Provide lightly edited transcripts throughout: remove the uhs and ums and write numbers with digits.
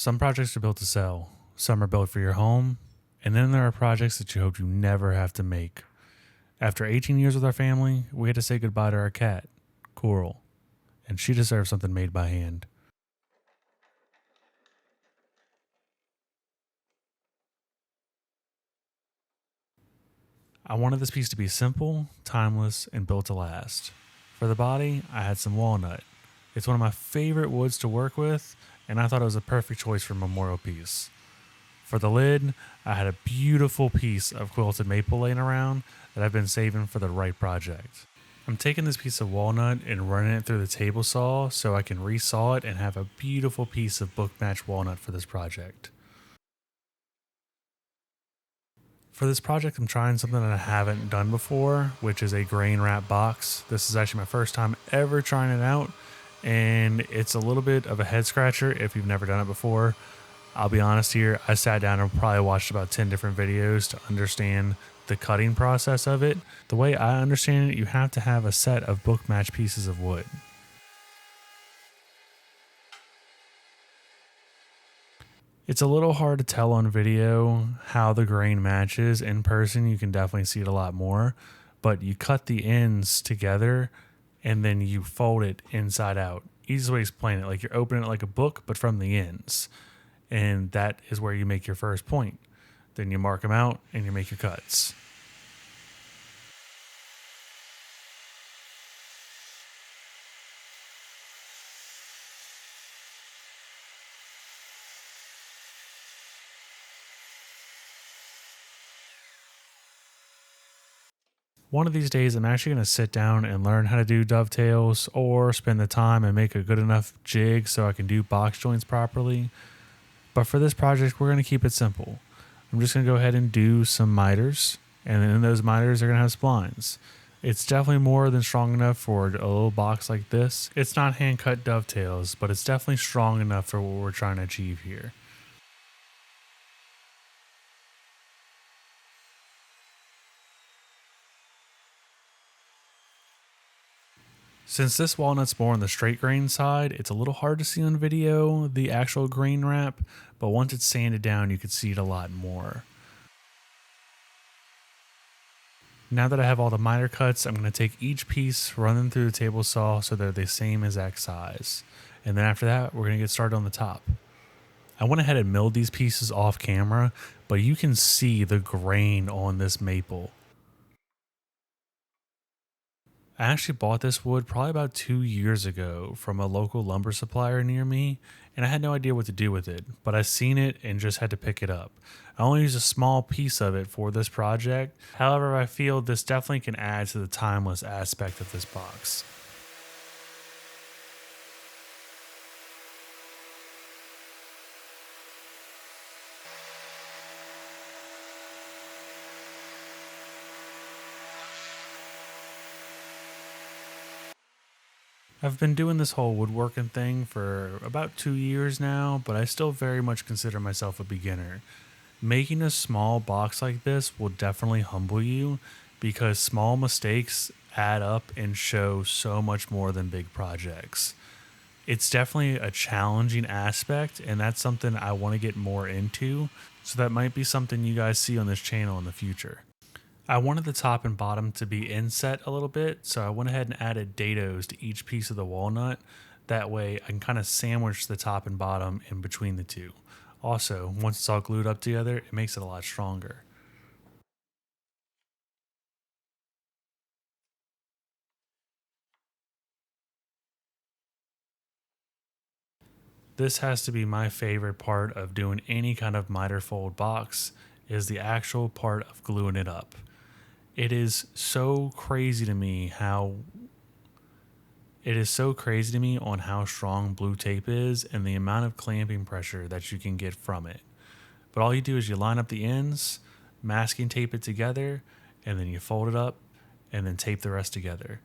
Some projects are built to sell, some are built for your home, and then there are projects that you hope you never have to make. After 18 years with our family, we had to say goodbye to our cat, Coral, and she deserves something made by hand. I wanted this piece to be simple, timeless, and built to last. For the body, I had some walnut. It's one of my favorite woods to work with, and I thought it was a perfect choice for a memorial piece. For the lid, I had a beautiful piece of quilted maple laying around that I've been saving for the right project. I'm taking this piece of walnut and running it through the table saw so I can resaw it and have a beautiful piece of book match walnut for this project. For this project, I'm trying something that I haven't done before, which is a grain wrap box. This is actually my first time ever trying it out, and it's a little bit of a head scratcher if you've never done it before. I'll be honest here, I sat down and probably watched about 10 different videos to understand the cutting process of it. The way I understand it, you have to have a set of book match pieces of wood. It's a little hard to tell on video how the grain matches. In person, you can definitely see it a lot more, but you cut the ends together and then you fold it inside out. Easiest way to explain it, like you're opening it like a book, but from the ends. And that is where you make your first point. Then you mark them out and you make your cuts. One of these days, I'm actually going to sit down and learn how to do dovetails or spend the time and make a good enough jig so I can do box joints properly. But for this project, we're going to keep it simple. I'm just going to go ahead and do some miters, and then in those miters, they're going to have splines. It's definitely more than strong enough for a little box like this. It's not hand-cut dovetails, but it's definitely strong enough for what we're trying to achieve here. Since this walnut's more on the straight grain side, it's a little hard to see on video, the actual grain wrap, but once it's sanded down, you can see it a lot more. Now that I have all the miter cuts, I'm going to take each piece, run them through the table saw so they're the same exact size. And then after that, we're going to get started on the top. I went ahead and milled these pieces off camera, but you can see the grain on this maple. I actually bought this wood probably about 2 years ago from a local lumber supplier near me, and I had no idea what to do with it, but I seen it and just had to pick it up. I only used a small piece of it for this project. However, I feel this definitely can add to the timeless aspect of this box. I've been doing this whole woodworking thing for about 2 years now, but I still very much consider myself a beginner. Making a small box like this will definitely humble you because small mistakes add up and show so much more than big projects. It's definitely a challenging aspect, and that's something I want to get more into. So that might be something you guys see on this channel in the future. I wanted the top and bottom to be inset a little bit, so I went ahead and added dados to each piece of the walnut. That way I can kind of sandwich the top and bottom in between the two. Also, once it's all glued up together, it makes it a lot stronger. This has to be my favorite part of doing any kind of miter fold box is the actual part of gluing it up. It is so crazy to me how It is so crazy to me on how strong blue tape is and the amount of clamping pressure that you can get from it. But all you do is you line up the ends, masking tape it together, and then you fold it up and then tape the rest together.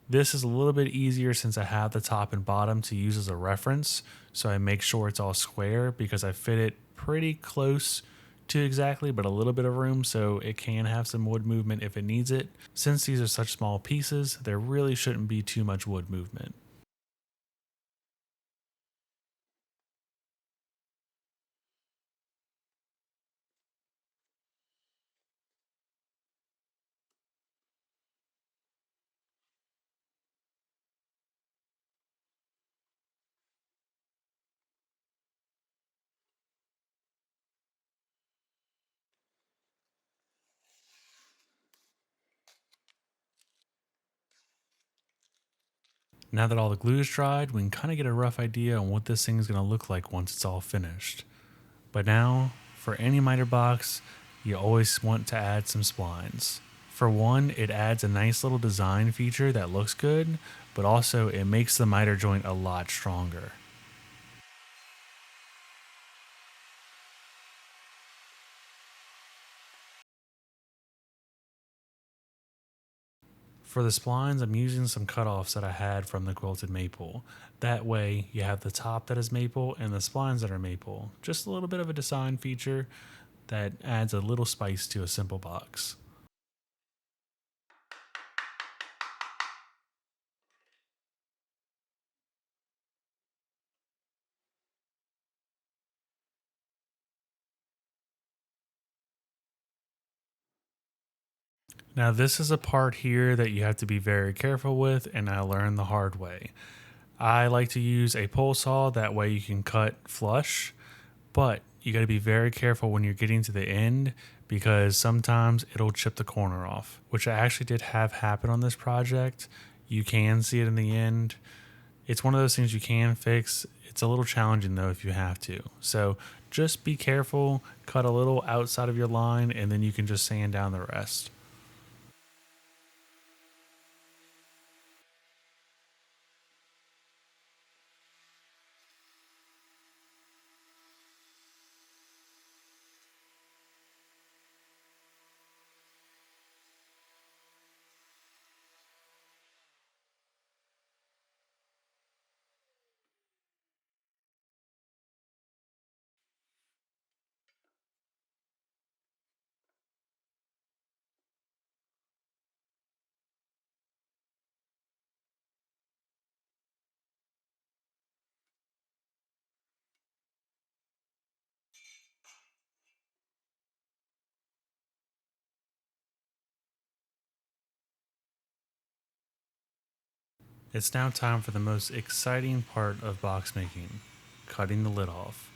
This is a little bit easier since I have the top and bottom to use as a reference, so I make sure it's all square because I fit it pretty close to exactly, but a little bit of room so it can have some wood movement if it needs it. Since these are such small pieces, there really shouldn't be too much wood movement. Now that all the glue is dried, we can kind of get a rough idea on what this thing is going to look like once it's all finished. But now, for any miter box, you always want to add some splines. For one, it adds a nice little design feature that looks good, but also it makes the miter joint a lot stronger. For the splines, I'm using some cutoffs that I had from the quilted maple. That way, you have the top that is maple and the splines that are maple. Just a little bit of a design feature that adds a little spice to a simple box. Now, this is a part here that you have to be very careful with, and I learned the hard way. I like to use a pole saw, that way you can cut flush, but you got to be very careful when you're getting to the end because sometimes it'll chip the corner off, which I actually did have happen on this project. You can see it in the end. It's one of those things you can fix. It's a little challenging though if you have to. So just be careful, cut a little outside of your line, and then you can just sand down the rest. It's now time for the most exciting part of box making, cutting the lid off.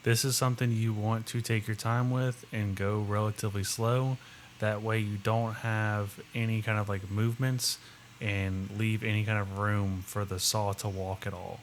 This is something you want to take your time with and go relatively slow. That way you don't have any kind of like movements and leave any kind of room for the saw to walk at all.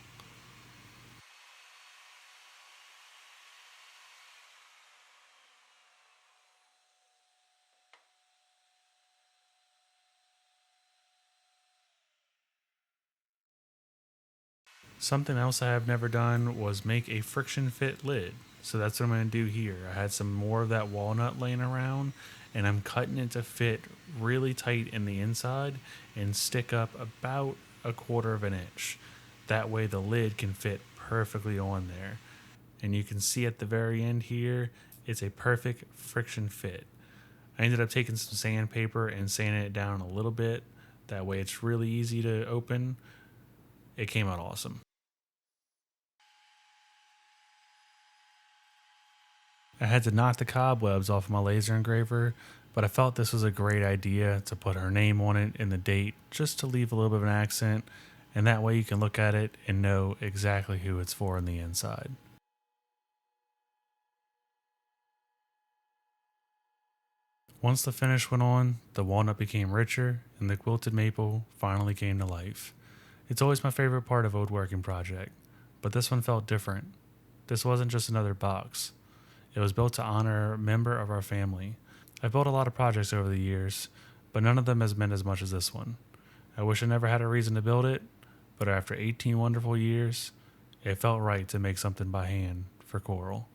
Something else I have never done was make a friction fit lid. So that's what I'm going to do here. I had some more of that walnut laying around and I'm cutting it to fit really tight in the inside and stick up about a quarter of an inch. That way the lid can fit perfectly on there. And you can see at the very end here, it's a perfect friction fit. I ended up taking some sandpaper and sanding it down a little bit. That way it's really easy to open. It came out awesome. I had to knock the cobwebs off my laser engraver, but I felt this was a great idea to put her name on it and the date just to leave a little bit of an accent, and that way you can look at it and know exactly who it's for on the inside. Once the finish went on, the walnut became richer and the quilted maple finally came to life. It's always my favorite part of a woodworking project, but this one felt different. This wasn't just another box. It was built to honor a member of our family. I've built a lot of projects over the years, but none of them has meant as much as this one. I wish I never had a reason to build it, but after 18 wonderful years, it felt right to make something by hand for Coral.